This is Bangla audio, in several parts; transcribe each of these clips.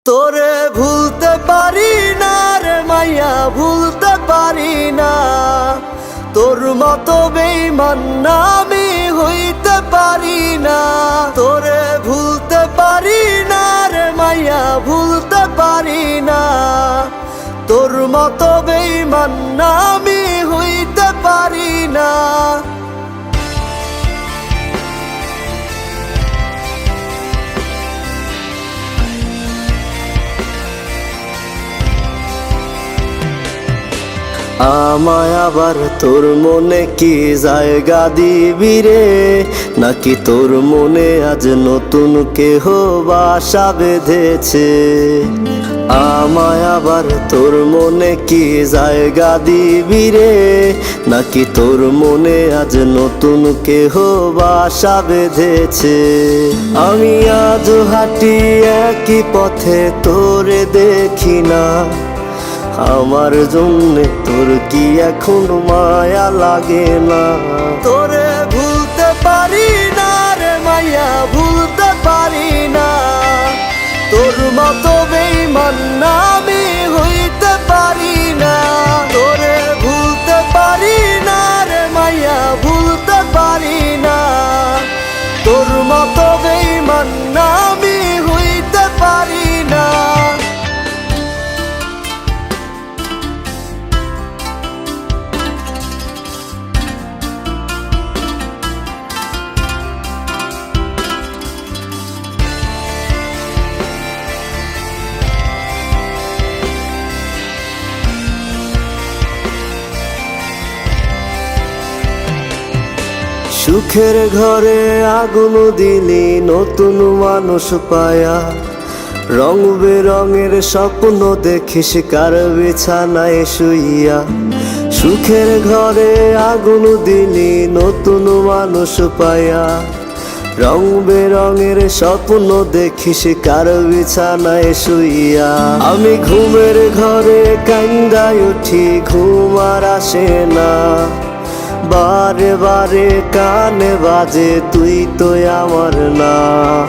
তোরে ভুলতে পারি না রে মাইয়া, ভুলতে পারি না। তোর মতো বেঈমান না আমি হইতে পারি না। তোরে ভুলতে পারি না রে মাইয়া, ভুলতে পারি না। তোর মতো বেঈমান না আমি হইতে পারি না। আমায় আবার তোর মনে কি জায়গা দিবি রে, নাকি তোর মনে আজ নতুন কেহ বাসা বেঁধেছে? আমায় আবার তোর মনে কি জায়গা দিবি রে, নাকি তোর মনে আজ নতুন কেহ বাসা বেঁধেছে? আমি আজ হাঁটি একই পথে তোরে দেখি না, আমার জন্য তোর কি এখন মায়া লাগে না? তোরে ভুলতে পারি না রে মাইয়া, ভুলতে পারি না। তোর মতো বেঈমান না আমি হইতে পারি না। তোরে ভুলতে পারি না রে মাইয়া, ভুলতে পারি না। তোর মতো বেঈমান না আমি হইতে পারি না। সুখের ঘরে আগুন দিলি নতুন মানুষ পায়া, রং বেরঙের স্বপ্ন দেখিস কার বিছানায় শুইয়া। সুখের ঘরে আগুন দিলি নতুন মানুষ পায়া, রং বেরঙের স্বপ্ন দেখিস কার বিছানায় শুইয়া। আমি ঘুমের ঘরে কান্দায় উঠি, ঘুম আর আসে না। বারে বারে কানে বাজে তুই তো আমার না।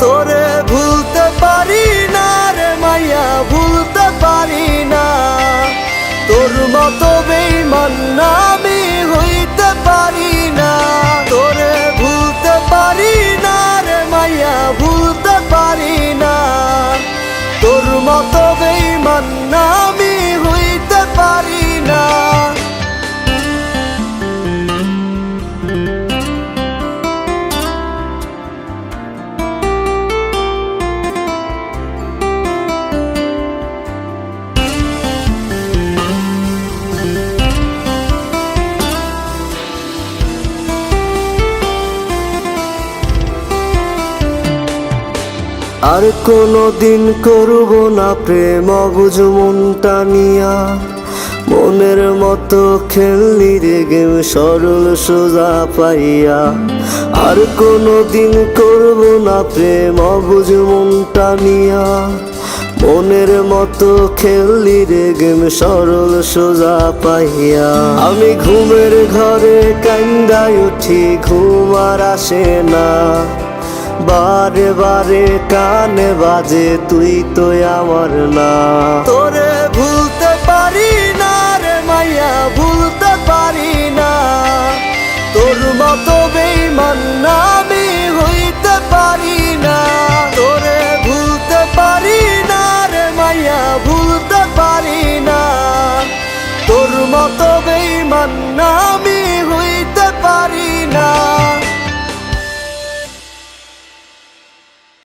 তোরে ভুলতে পারি না রে মাইয়া, ভুলতে পারি না। তোর মতো বেঈমান না আমি হইতে পারি না। তোরে ভুলতে পারি না রে মাইয়া, ভুলতে পারি না। তোর মতো বেঈমান না আমি হইতে পারি না। আর কোনদিন করব না প্রেম অবুঝ মনটা নিয়া। মনের মতো খেললি রে গেম সরল সোজা পাইয়া। আর কোনদিন করব না প্রেম অবুঝ মনটা নিয়া। মনের মতো খেললি রে গেম সরল সোজা পাইয়া। আমি ঘুমের ঘরে কান্দায় উঠি, ঘুম আর আসে না। বারে বারে কানে বাজে তুই তো আমার না। তোরে ভুলতে পারি না রে মাইয়া, ভুলতে পারি না। তোর মতো বেঈমান না আমি হইতে পারি না। তোরে ভুলতে পারি না রে মাইয়া, ভুলতে পারি না। তোর মতো বেঈমান না আমি হইতে পারি না।